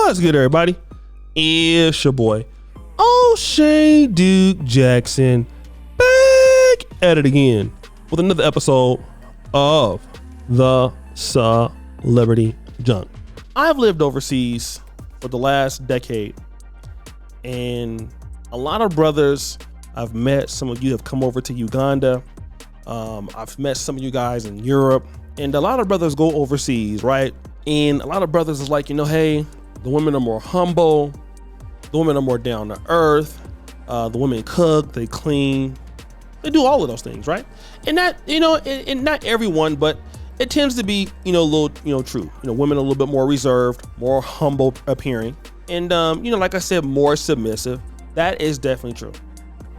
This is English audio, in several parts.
What's good, everybody? It's your boy, O'Shea Duke Jackson, back at it again with another episode of the Celebrity Junk. I've lived overseas for the last decade, and a lot of brothers I've met, some of you have come over to Uganda. I've met some of you guys in Europe, and a lot of brothers go overseas, right? And a lot of brothers is like, hey, the women are more humble, the women are more down to earth, the women cook, they clean, they do all of those things, right? And that, and not everyone, but it tends to be, a little, true. Women are a little bit more reserved, more humble appearing, and like I said, more submissive. That is definitely true.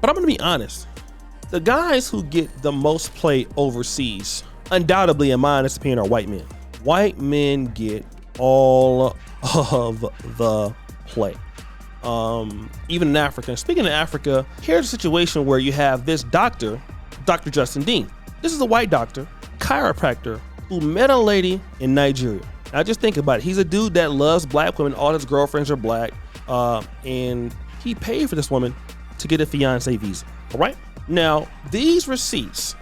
But I'm gonna be honest, the guys who get the most play overseas, undoubtedly in my honest opinion, are white men. White men get all of the play. Even in Africa. And speaking of Africa, here's a situation where you have this doctor, Dr. Justin Dean. This is a white doctor, chiropractor, who met a lady in Nigeria. Now just think about it. He's a dude that loves black women. All his girlfriends are black. And he paid for this woman to get a fiance visa. All right? Now, these receipts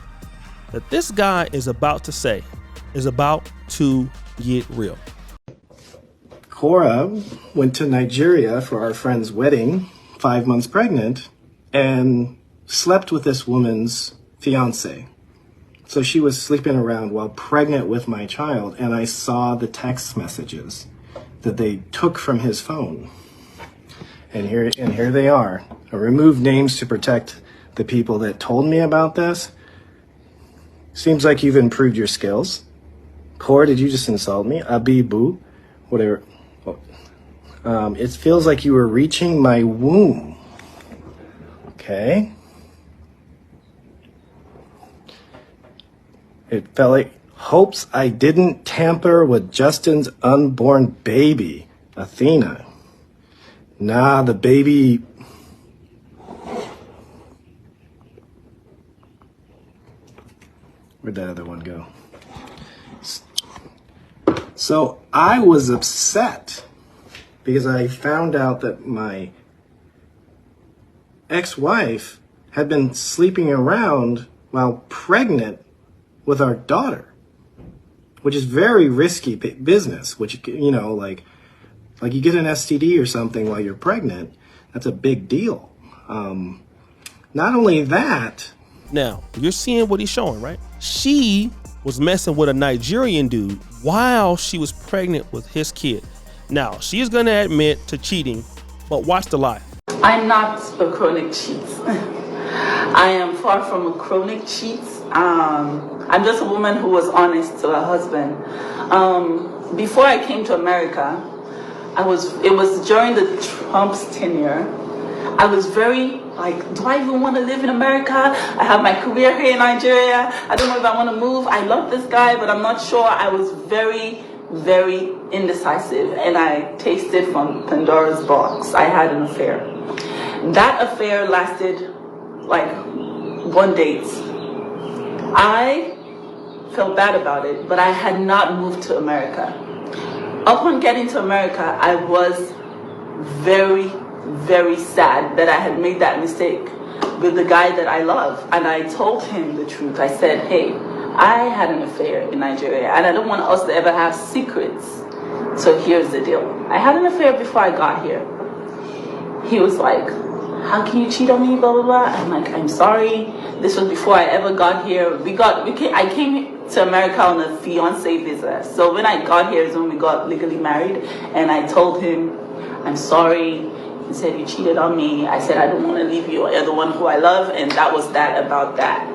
that this guy is about to say is about to get real. Cora went to Nigeria for our friend's wedding, 5 months pregnant, and slept with this woman's fiance. So she was sleeping around while pregnant with my child, and I saw the text messages that they took from his phone. And here they are. I removed names to protect the people that told me about this. Seems like you've improved your skills. Cora, did you just insult me? Abibu, whatever. It feels like you were reaching my womb. Okay. It felt like hopes I didn't tamper with Justin's unborn baby, Athena. Nah, the baby. Where'd that other one go? So I was upset because I found out that my ex-wife had been sleeping around while pregnant with our daughter, which is very risky business, which, like you get an STD or something while you're pregnant, that's a big deal. Not only that. Now, you're seeing what he's showing, right? She was messing with a Nigerian dude while she was pregnant with his kid. Now, she is going to admit to cheating, but watch the lie. I'm not a chronic cheat. I am far from a chronic cheat. I'm just a woman who was honest to her husband. Before I came to America, it was during the Trump's tenure. I was very do I even want to live in America? I have my career here in Nigeria. I don't know if I want to move. I love this guy, but I'm not sure. I was very, very indecisive, and I tasted from Pandora's box. I had an affair. That affair lasted like one date. I felt bad about it, but I had not moved to America. Upon getting to America, I was very, very sad that I had made that mistake with the guy that I love. And I told him the truth. I said, hey, I had an affair in Nigeria, and I don't want us to ever have secrets. So here's the deal. I had an affair before I got here. He was like, how can you cheat on me, blah, blah, blah. I'm like, I'm sorry. This was before I ever got here. I came to America on a fiance visa. So when I got here is when we got legally married. And I told him, I'm sorry. He said, you cheated on me. I said, I don't want to leave you. You're the one who I love. And that was that about that.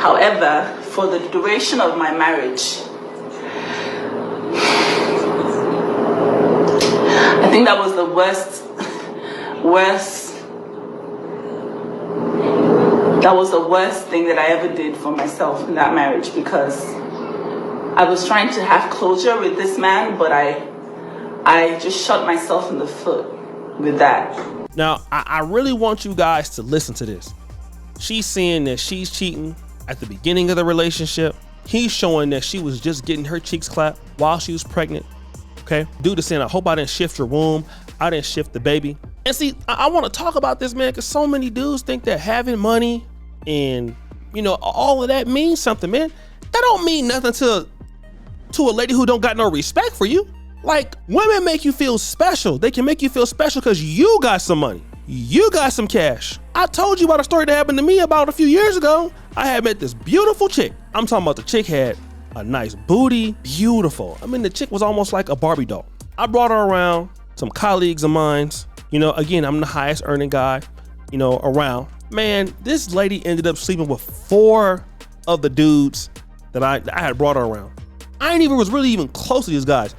However, for the duration of my marriage, I think that was the worst, that was the worst thing that I ever did for myself in that marriage, because I was trying to have closure with this man, but I just shot myself in the foot with that. Now, I really want you guys to listen to this. She's saying that she's cheating at the beginning of the relationship. He's showing that she was just getting her cheeks clapped while she was pregnant. Okay. Dude is saying, I hope I didn't shift your womb. I didn't shift the baby. And see, I want to talk about this, man, because so many dudes think that having money and, you know, all of that means something, man. That don't mean nothing to a lady who don't got no respect for you. Like, women make you feel special. They can make you feel special because you got some money. You got some cash. I told you about a story that happened to me about a few years ago. I had met this beautiful chick. I'm talking about the chick had a nice booty, beautiful. I mean, the chick was almost like a Barbie doll. I brought her around, some colleagues of mine. You know, again, I'm the highest earning guy, you know, around. Man, this lady ended up sleeping with 4 of the dudes that I had brought her around. I ain't even was really even close to these guys.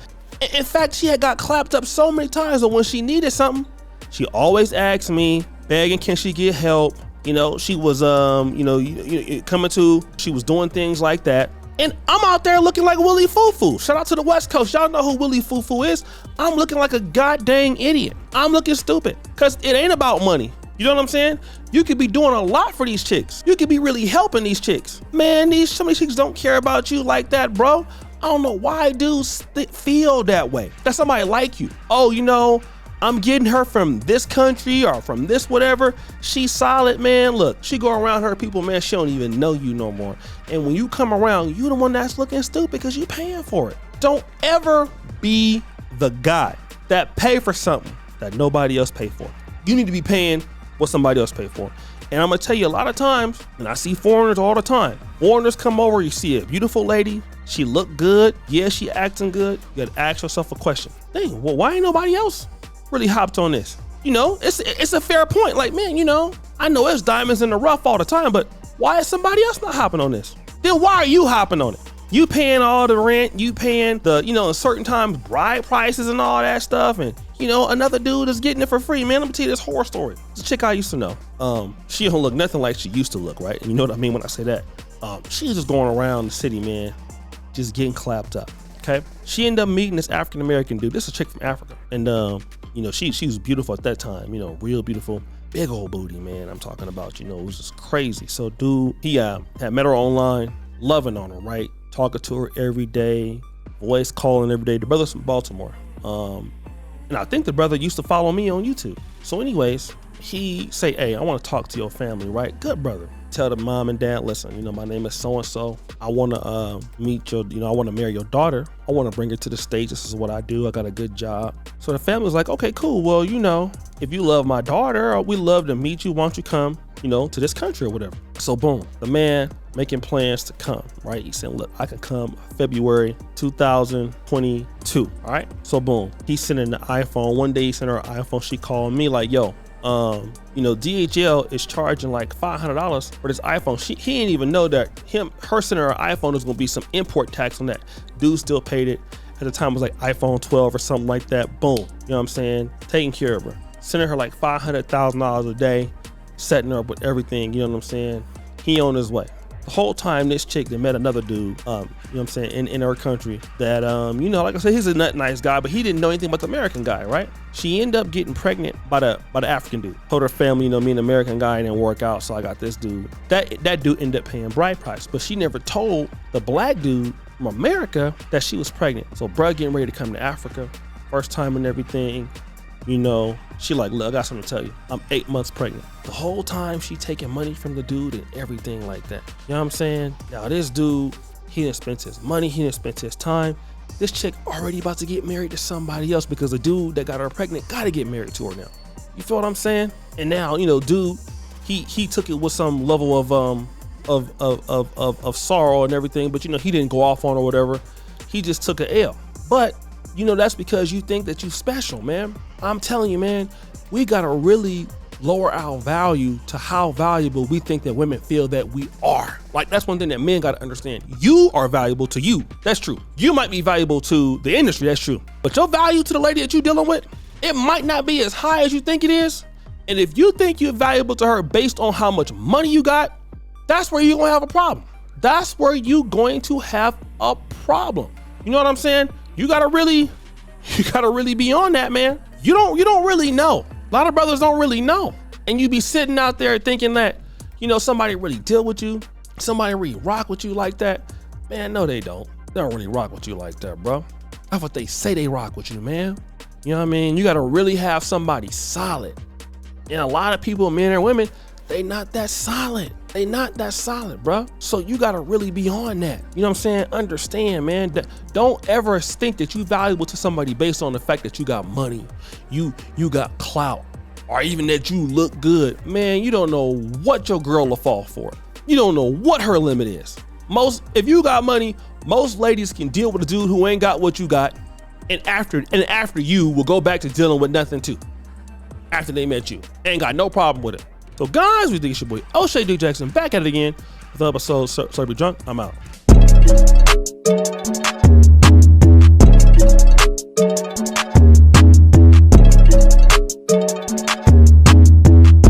In fact, she had got clapped up so many times that when she needed something, she always asked me, begging, can she get help? You know, she was, coming to, she was doing things like that. And I'm out there looking like Willie Foo-Foo. Shout out to the West Coast. Y'all know who Willie Foo-Foo is. I'm looking like a goddamn idiot. I'm looking stupid because it ain't about money. You know what I'm saying? You could be doing a lot for these chicks. You could be really helping these chicks. Man, some of these chicks don't care about you like that, bro. I don't know why dudes feel that way. That somebody like you. Oh, you know, I'm getting her from this country or from this whatever. She's solid, man. Look, she go around her people, man, she don't even know you no more. And when you come around, you the one that's looking stupid because you paying for it. Don't ever be the guy that pay for something that nobody else pay for. You need to be paying what somebody else pay for. And I'm gonna tell you, a lot of times, and I see foreigners all the time, foreigners come over, you see a beautiful lady, she look good, yeah, she acting good, you gotta ask yourself a question. Dang, well, why ain't nobody else really hopped on this? You know, it's a fair point. Like, man, you know, I know it's diamonds in the rough all the time, but why is somebody else not hopping on this? Then why are you hopping on it? You paying all the rent, you paying the, you know, certain times bride prices and all that stuff, and you know, another dude is getting it for free, man. Let me tell you this horror story. It's a chick I used to know. She don't look nothing like she used to look, right? And you know what I mean when I say that. She was just going around the city, man, just getting clapped up, okay? She ended up meeting this African-American dude. This is a chick from Africa. And, you know, she was beautiful at that time, you know, real beautiful. Big old booty, man, I'm talking about, you know, it was just crazy. So dude, he had met her online, loving on her, right? Talking to her every day, voice calling every day. The brother's from Baltimore. And I think the brother used to follow me on YouTube. So anyways, he say, hey, I want to talk to your family, right? Good brother. Tell the mom and dad, listen, you know, my name is so-and-so. I want to meet your, you know, I want to marry your daughter. I want to bring her to the States. This is what I do. I got a good job. So the family was like, okay, cool. Well, you know, if you love my daughter, we love to meet you. Why don't you come, you know, to this country or whatever? So boom, the man making plans to come, right? He said, look, I can come February 2022, all right? So boom, he's sending the iPhone. One day he sent her an iPhone. She called me like, yo, you know, DHL is charging like $500 for this iPhone. He didn't even know that her sending her an iPhone was gonna be some import tax on that. Dude still paid it. At the time it was like iPhone 12 or something like that. Boom, you know what I'm saying? Taking care of her. Sending her like $500,000 a day, setting her up with everything, you know what I'm saying? He on his way. The whole time this chick that met another dude, you know what I'm saying, in her country that, you know, like I said, he's a nice guy, but he didn't know anything about the American guy, right? She ended up getting pregnant by the African dude. Told her family, you know, me and the American guy didn't work out, so I got this dude. That dude ended up paying bride price, but she never told the black dude from America that she was pregnant. So bruh getting ready to come to Africa, first time and everything. You know, she like, look, I got something to tell you. I'm 8 months pregnant. The whole time she taking money from the dude and everything like that. You know what I'm saying? Now this dude, he didn't spend his money, he didn't spend his time. This chick already about to get married to somebody else because the dude that got her pregnant got to get married to her now. You feel what I'm saying? And now, you know, dude, he took it with some level of sorrow and everything, but you know, he didn't go off on her or whatever. He just took an L. But you know, that's because you think that you special, man. I'm telling you, man, we gotta really lower our value to how valuable we think that women feel that we are. Like, that's one thing that men gotta understand. You are valuable to you. That's true. You might be valuable to the industry. That's true. But your value to the lady that you're dealing with, it might not be as high as you think it is. And if you think you're valuable to her based on how much money you got, that's where you're gonna have a problem. That's where you're going to have a problem. You know what I'm saying? You gotta really be on that, man. You don't really know. A lot of brothers don't really know. And you be sitting out there thinking that, you know, somebody really deal with you, somebody really rock with you like that. Man, no, they don't. They don't really rock with you like that, bro. That's what they say they rock with you, man. You know what I mean? You gotta really have somebody solid. And a lot of people, men and women, they not that solid. They not that solid, bro. So you gotta really be on that. You know what I'm saying? Understand, man. Don't ever think that you valuable to somebody based on the fact that you got money, you got clout, or even that you look good. Man, you don't know what your girl will fall for. You don't know what her limit is. If you got money, most ladies can deal with a dude who ain't got what you got, and after you will go back to dealing with nothing too. After they met you, ain't got no problem with it. So guys, we think it's your boy O'Shea Duke Jackson back at it again with the episode Celebrity Drunk. I'm out.